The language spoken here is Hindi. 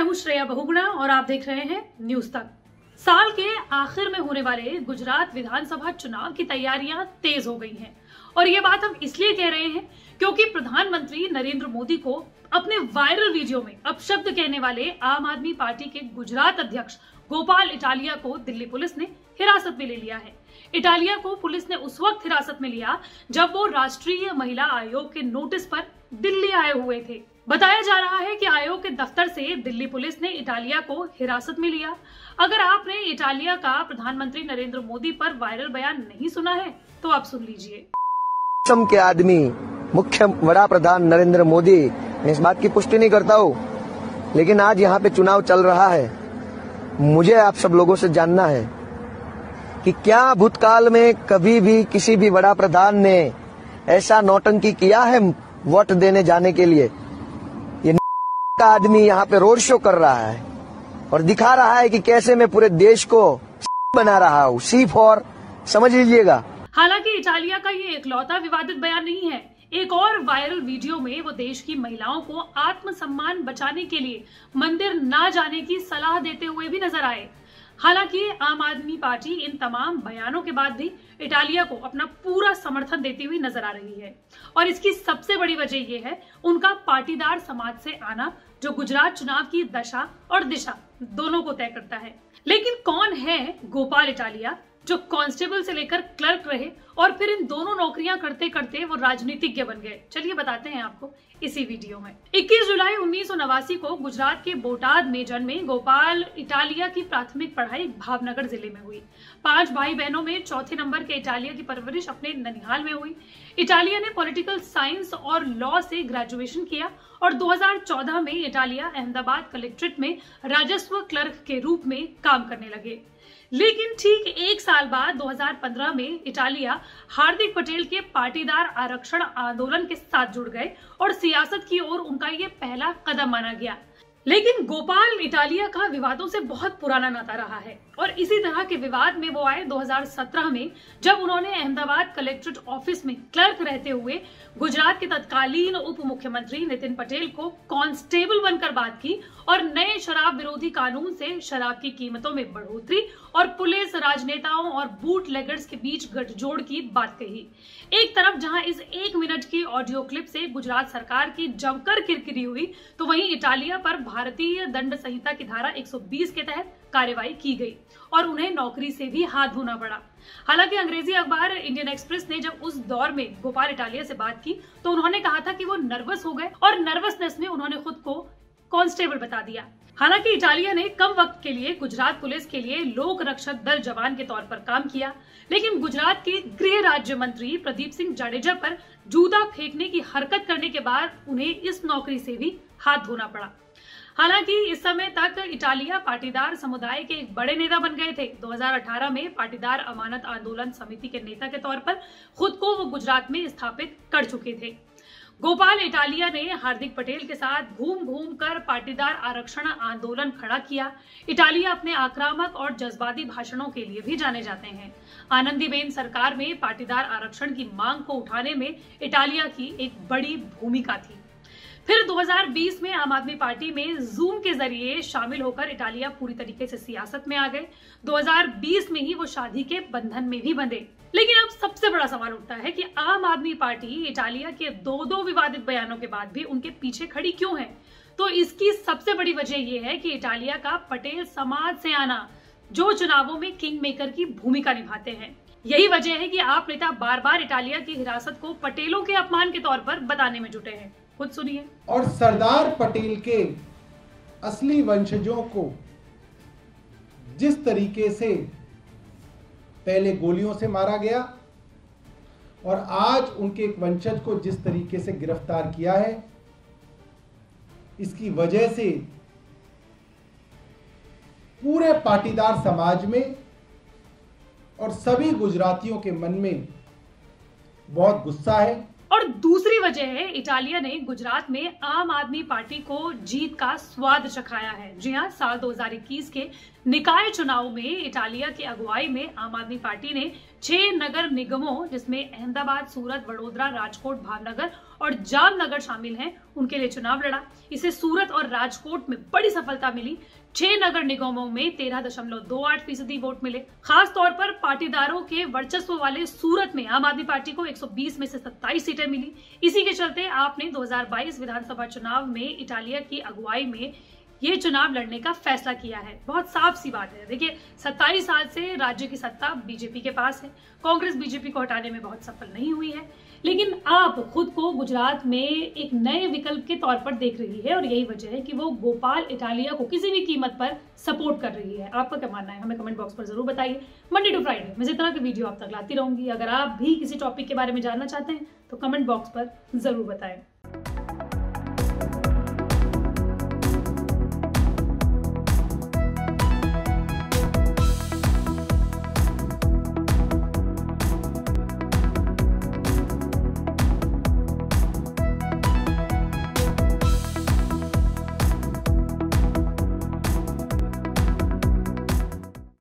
हूं श्रेया बहुगुणा और आप देख रहे हैं न्यूज तक। साल के आखिर में होने वाले गुजरात विधानसभा चुनाव की तैयारियां तेज हो गई हैं और ये बात हम इसलिए कह रहे हैं क्योंकि प्रधानमंत्री नरेंद्र मोदी को अपने वायरल वीडियो में अपशब्द कहने वाले आम आदमी पार्टी के गुजरात अध्यक्ष गोपाल इटालिया को दिल्ली पुलिस ने हिरासत में ले लिया है। इटालिया को पुलिस ने उस वक्त हिरासत में लिया जब वो राष्ट्रीय महिला आयोग के नोटिस पर दिल्ली आए हुए थे। बताया जा रहा है कि आयोग के दफ्तर से दिल्ली पुलिस ने इटालिया को हिरासत में लिया। अगर आपने इटालिया का प्रधानमंत्री नरेंद्र मोदी पर वायरल बयान नहीं सुना है तो आप सुन लीजिए। के आदमी मुख्य वड़ा प्रधान नरेंद्र मोदी, मैं इस बात की पुष्टि नहीं करता हूँ, लेकिन आज यहाँ पे चुनाव चल रहा है। मुझे आप सब लोगों से जानना है कि क्या भूतकाल में कभी भी किसी भी बड़ा प्रधान ने ऐसा नौटंकी किया है वोट देने जाने के लिए। ये का आदमी यहाँ पे रोड शो कर रहा है और दिखा रहा है कि कैसे मैं पूरे देश को बना रहा हूँ। C4 समझ लीजिएगा। हालांकि इटालिया का ये इकलौता विवादित बयान नहीं है। एक और वायरल वीडियो में वो देश की महिलाओं को आत्मसम्मान बचाने के लिए मंदिर ना जाने की सलाह देते हुए भी नजर आए। हालांकि आम आदमी पार्टी इन तमाम बयानों के बाद भी इटालिया को अपना पूरा समर्थन देती हुई नजर आ रही है और इसकी सबसे बड़ी वजह यह है उनका पाटीदार समाज से आना, जो गुजरात चुनाव की दशा और दिशा दोनों को तय करता है। लेकिन कौन है गोपाल इटालिया, जो कांस्टेबल से लेकर क्लर्क रहे और फिर इन दोनों नौकरियां करते करते वो राजनीतिज्ञ बन गए? चलिए बताते हैं आपको इसी वीडियो में। 21 जुलाई 1989 को गुजरात के बोटाद में जन्मे गोपाल इटालिया की प्राथमिक पढ़ाई भावनगर जिले में हुई। 5 भाई बहनों में चौथे नंबर के इटालिया की परवरिश अपने ननिहाल में हुई। इटालिया ने पॉलिटिकल साइंस और लॉ से ग्रेजुएशन किया और 2014 में इटालिया अहमदाबाद कलेक्ट्रेट में राजस्व क्लर्क के रूप में काम करने लगे। लेकिन ठीक एक साल बाद 2015 में इटालिया हार्दिक पटेल के पाटीदार आरक्षण आंदोलन के साथ जुड़ गए और सियासत की ओर उनका ये पहला कदम माना गया। लेकिन गोपाल इटालिया का विवादों से बहुत पुराना नाता रहा है और इसी तरह के विवाद में वो आए 2017 में, जब उन्होंने अहमदाबाद कलेक्ट्रेट ऑफिस में क्लर्क रहते हुए गुजरात के तत्कालीन उप मुख्यमंत्री नितिन पटेल को कांस्टेबल बनकर बात की और नए शराब विरोधी कानून से शराब की कीमतों में बढ़ोतरी और पुलिस, राजनेताओं और बूट लेगर्स के बीच गठजोड़ की बात कही। एक तरफ जहां इस 1 मिनट की ऑडियो क्लिप से गुजरात सरकार की जमकर किरकिरी हुई, तो वहीं इटालिया पर भारतीय दंड संहिता की धारा 120 के तहत कार्रवाई की गई और उन्हें नौकरी से भी हाथ धोना पड़ा। हालांकि अंग्रेजी अखबार इंडियन एक्सप्रेस ने जब उस दौर में गोपाल इटालिया से बात की तो उन्होंने कहा था कि वो नर्वस हो गए और नर्वसनेस में उन्होंने खुद को कांस्टेबल बता दिया। हालांकि इटालिया ने कम वक्त के लिए गुजरात पुलिस के लिए लोक रक्षक दल जवान के तौर पर काम किया, लेकिन गुजरात के गृह राज्य मंत्री प्रदीप सिंह जाडेजा पर जूता फेंकने की हरकत करने के बाद उन्हें इस नौकरी से भी हाथ धोना पड़ा। हालांकि इस समय तक इटालिया पाटीदार समुदाय के एक बड़े नेता बन गए थे। 2018 में पाटीदार अमानत आंदोलन समिति के नेता के तौर पर खुद को वो गुजरात में स्थापित कर चुके थे। गोपाल इटालिया ने हार्दिक पटेल के साथ घूम घूम कर पाटीदार आरक्षण आंदोलन खड़ा किया। इटालिया अपने आक्रामक और जज्बाती भाषणों के लिए भी जाने जाते हैं। आनंदीबेन सरकार में पाटीदार आरक्षण की मांग को उठाने में इटालिया की एक बड़ी भूमिका थी। फिर 2020 में आम आदमी पार्टी में जूम के जरिए शामिल होकर इटालिया पूरी तरीके से सियासत में आ गए। 2020 में ही वो शादी के बंधन में भी बंधे। लेकिन अब सबसे बड़ा सवाल उठता है कि आम आदमी पार्टी इटालिया के दो विवादित बयानों के बाद भी उनके पीछे खड़ी क्यों है? तो इसकी सबसे बड़ी वजह यह है कि इटालिया का पटेल समाज से आना, जो चुनावों में किंग मेकर की भूमिका निभाते हैं। यही वजह है कि आप नेता बार बार इटालिया की हिरासत को पटेलों के अपमान के तौर पर बताने में जुटे हैं। खुद सुनिए। और सरदार पटेल के असली वंशजों को जिस तरीके से पहले गोलियों से मारा गया और आज उनके एक वंशज को जिस तरीके से गिरफ्तार किया है, इसकी वजह से पूरे पाटीदार समाज में और सभी गुजरातियों के मन में बहुत गुस्सा है। और दूसरी वजह है इटालिया ने गुजरात में आम आदमी पार्टी को जीत का स्वाद चखाया है। जी हाँ, साल 2021 के निकाय चुनाव में इटालिया की अगुवाई में आम आदमी पार्टी ने 6 नगर निगमों, जिसमें अहमदाबाद, सूरत, वडोदरा, राजकोट, भावनगर और जामनगर शामिल हैं, उनके लिए चुनाव लड़ा। इसे सूरत और राजकोट में बड़ी सफलता मिली। 6 नगर निगमों में 13.28% वोट मिले। खास तौर पर पाटीदारों के वर्चस्व वाले सूरत में आम आदमी पार्टी को 120 में से 27 सीटें मिली। इसी के चलते आपने 2022 विधानसभा चुनाव में इटालिया की अगुवाई में ये चुनाव लड़ने का फैसला किया है। बहुत साफ सी बात है। देखिए, 27 साल से राज्य की सत्ता बीजेपी के पास है। कांग्रेस बीजेपी को हटाने में बहुत सफल नहीं हुई है, लेकिन आप खुद को गुजरात में एक नए विकल्प के तौर पर देख रही है और यही वजह है कि वो गोपाल इटालिया को किसी भी कीमत पर सपोर्ट कर रही है। आपका क्या मानना है, हमें कमेंट बॉक्स पर जरूर बताइए। मंडे टू फ्राइडे मैं इस तरह की वीडियो आप तक लाती रहूंगी। अगर आप भी किसी टॉपिक के बारे में जानना चाहते हैं तो कमेंट बॉक्स पर जरूर बताएं।